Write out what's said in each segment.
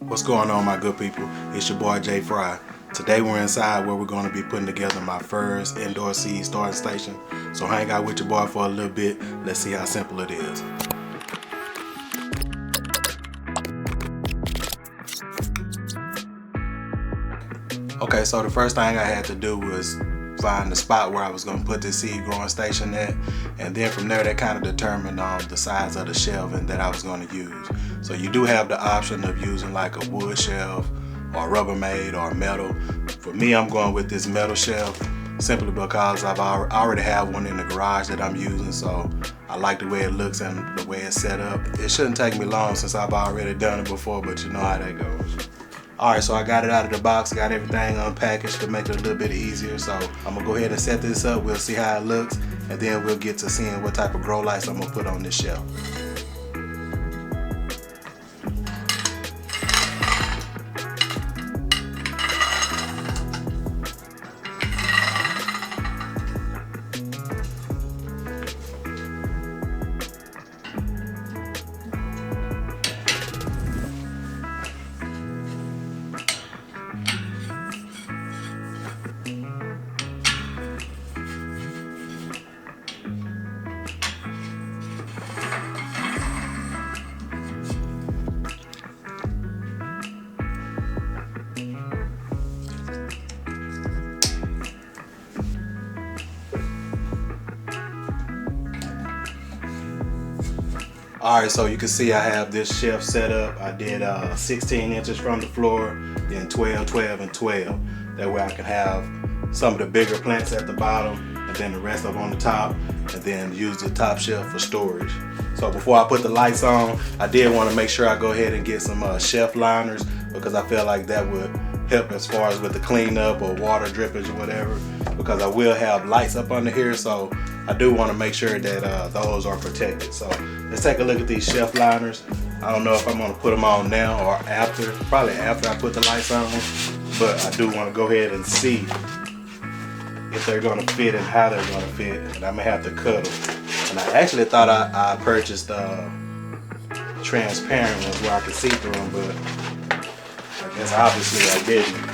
What's going on, my good people? It's your boy Jay Fry. Today we're inside where we're going to be putting together my first indoor seed starting station. So hang out with your boy for a little bit. Let's see how simple it is. Okay, so the first thing I had to do was find the spot where I was going to put this seed growing station at, and then from there that kind of determined the size of the shelving that I was going to use. So you do have the option of using like a wood shelf or Rubbermaid or metal. For me, I'm going with this metal shelf simply because I already have one in the garage that I'm using, so I like the way it looks and the way it's set up. It shouldn't take me long since I've already done it before, but you know how that goes. Alright, so I got it out of the box, got everything unpackaged to make it a little bit easier. So I'm gonna go ahead and set this up, we'll see how it looks, and then we'll get to seeing what type of grow lights I'm gonna put on this shelf. Alright, so you can see I have this shelf set up. I did 16 inches from the floor, then 12, 12, and 12. That way I can have some of the bigger plants at the bottom and then the rest of them on the top, and then use the top shelf for storage. So before I put the lights on, I did want to make sure I go ahead and get some shelf liners, because I feel like that would help as far as with the cleanup or water drippage or whatever, because I will have lights up under here, so I do want to make sure that those are protected. So let's take a look at these shelf liners. I don't know if I'm going to put them on now or after, probably after I put the lights on, but I do want to go ahead and see if they're going to fit and how they're going to fit, and I may have to cut them. And I actually thought I purchased transparent ones where I could see through them, but I guess obviously I didn't.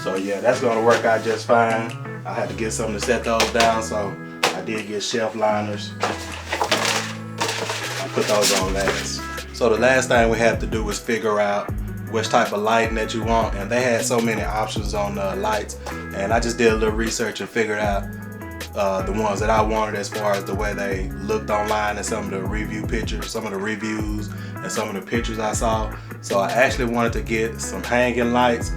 So yeah, that's gonna work out just fine. I had to get something to set those down, so I did get shelf liners. I put those on last. So the last thing we have to do is figure out which type of lighting that you want, and they had so many options on lights, and I just did a little research and figured out the ones that I wanted as far as the way they looked online and some of the review pictures, some of the reviews, and some of the pictures I saw. So I actually wanted to get some hanging lights,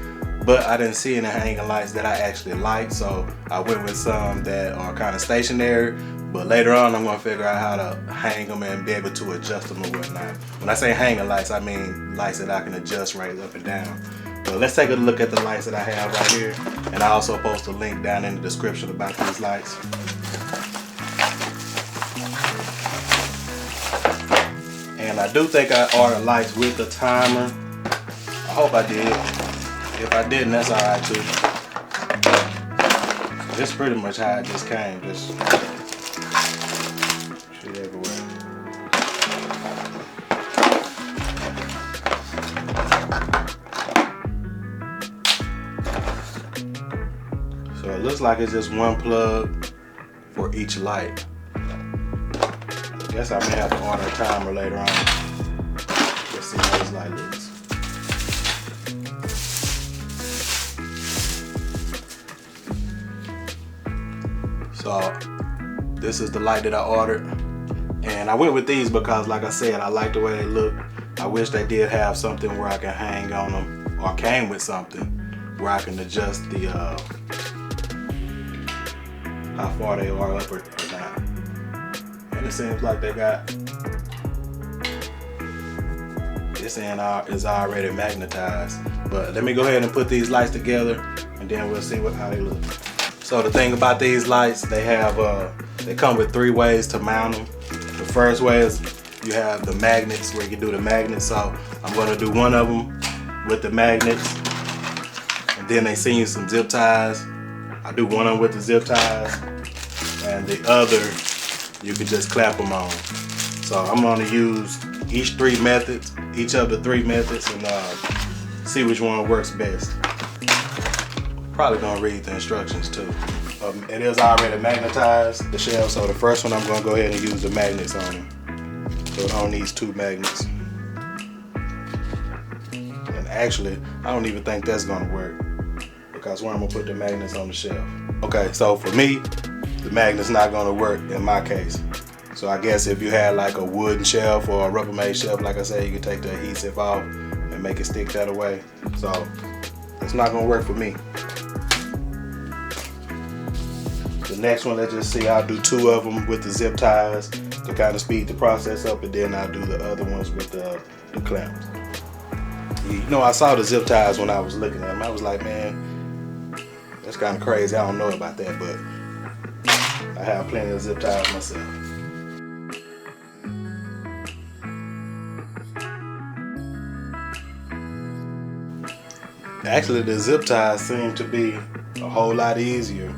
but I didn't see any hanging lights that I actually liked, so I went with some that are kind of stationary, but later on I'm going to figure out how to hang them and be able to adjust them or whatnot. When I say hanging lights, I mean lights that I can adjust right up and down. But let's take a look at the lights that I have right here, and I also post a link down in the description about these lights. And I do think I ordered lights with the timer. I hope I did. If I didn't, that's alright too. This is pretty much how it just came. Just shit everywhere. So it looks like it's just one plug for each light. I guess I may have to order a timer later on. Let's see how this light looks. So this is the light that I ordered, and I went with these because, like I said, I like the way they look. I wish they did have something where I can hang on them, or came with something where I can adjust the how far they are up or not. And it seems like they got this end is already magnetized. But let me go ahead and put these lights together, and then we'll see how they look. So the thing about these lights, they come with 3 ways to mount them. The first way is you have the magnets where you can do the magnets. So I'm going to do one of them with the magnets, and then they send you some zip ties I do one of them with the zip ties, and the other you can just clap them on. So I'm going to use each of the three methods, and see which one works best. Probably going to read the instructions too. It is already magnetized, the shell, so the first one I'm going to go ahead and use the magnets on it. So it only needs 2 magnets. And actually, I don't even think that's going to work, because where I'm going to put the magnets on the shelf. Okay, so for me, the magnet's not going to work in my case. So I guess if you had like a wooden shelf or a Rubbermaid shelf, like I said, you can take the adhesive off and make it stick that away. So it's not going to work for me. The next one, let's just see, I'll do 2 of them with the zip ties to kind of speed the process up, and then I'll do the other ones with the clamps. You know, I saw the zip ties when I was looking at them. I was like, man, that's kind of crazy. I don't know about that, but I have plenty of zip ties myself. Actually, the zip ties seem to be a whole lot easier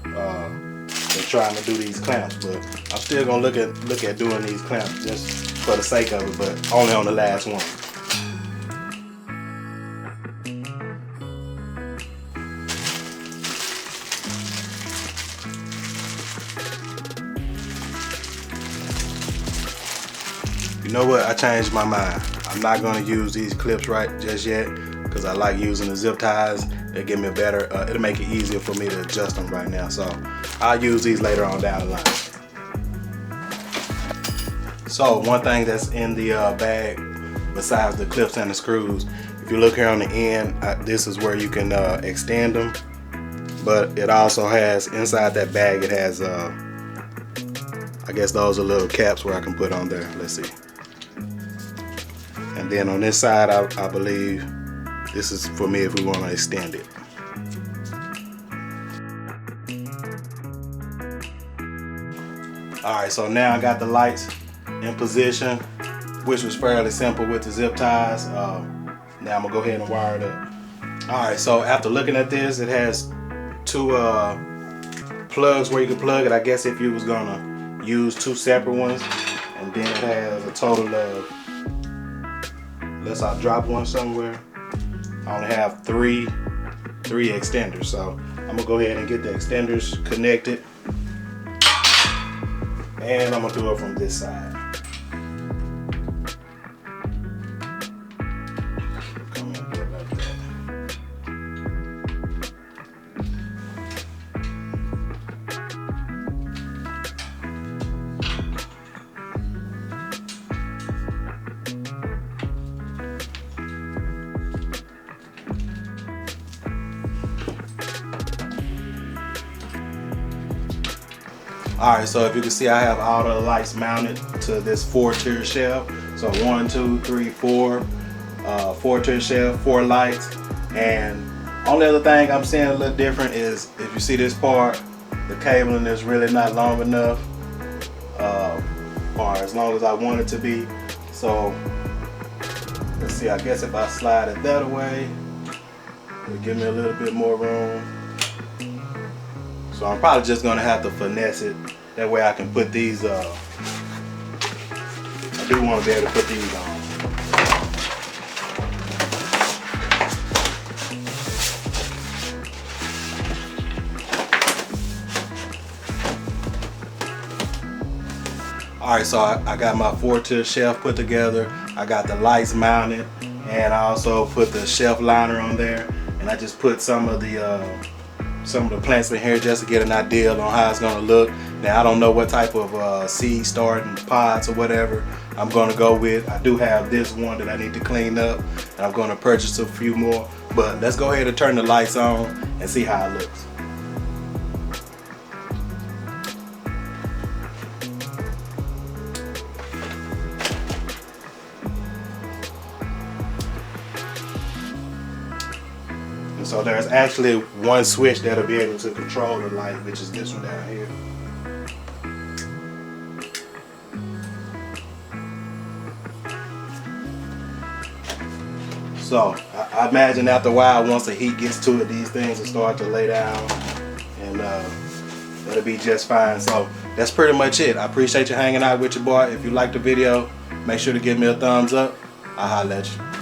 than trying to do these clamps, but I'm still gonna look at doing these clamps just for the sake of it, but only on the last one. You know what? I changed my mind. I'm not gonna use these clips right just yet, because I like using the zip ties. It'll give me a better, it'll make it easier for me to adjust them right now. So I'll use these later on down the line. So one thing that's in the bag, besides the clips and the screws, if you look here on the end, this is where you can extend them. But it also has, inside that bag, it has, I guess those are little caps where I can put on there. Let's see. And then on this side, I believe this is for me if we want to extend it. Alright, so now I got the lights in position, which was fairly simple with the zip ties. Now I'm gonna go ahead and wire it up. Alright, so after looking at this, it has 2 plugs where you can plug it. I guess if you was gonna use 2 separate ones, and then it has a total of, unless I drop one somewhere, I only have three extenders. So I'm gonna go ahead and get the extenders connected, and I'm gonna do it from this side. Come in and do it like that. Alright, so if you can see, I have all the lights mounted to this 4-tier shelf. So 1, 2, 3, 4, 4-tier shelf, 4 lights. And only other thing I'm seeing a little different is, if you see this part, the cabling is really not long enough, or as long as I want it to be. So let's see, I guess if I slide it that way, it'll give me a little bit more room. So I'm probably just gonna have to finesse it. That way I can put these, I do want to be able to put these on. Alright, so I got my 4-tier shelf put together. I got the lights mounted, and I also put the shelf liner on there. And I just put some of the plants in here just to get an idea on how it's gonna look. Now I don't know what type of seed starting pots or whatever I'm gonna go with. I do have this one that I need to clean up, and I'm gonna purchase a few more. But let's go ahead and turn the lights on and see how it looks. So there's actually one switch that'll be able to control the light, which is this one down here. So I imagine after a while, once the heat gets to it, these things will start to lay down and it'll be just fine. So that's pretty much it. I appreciate you hanging out with your boy. If you liked the video, make sure to give me a thumbs up. I'll holler at you.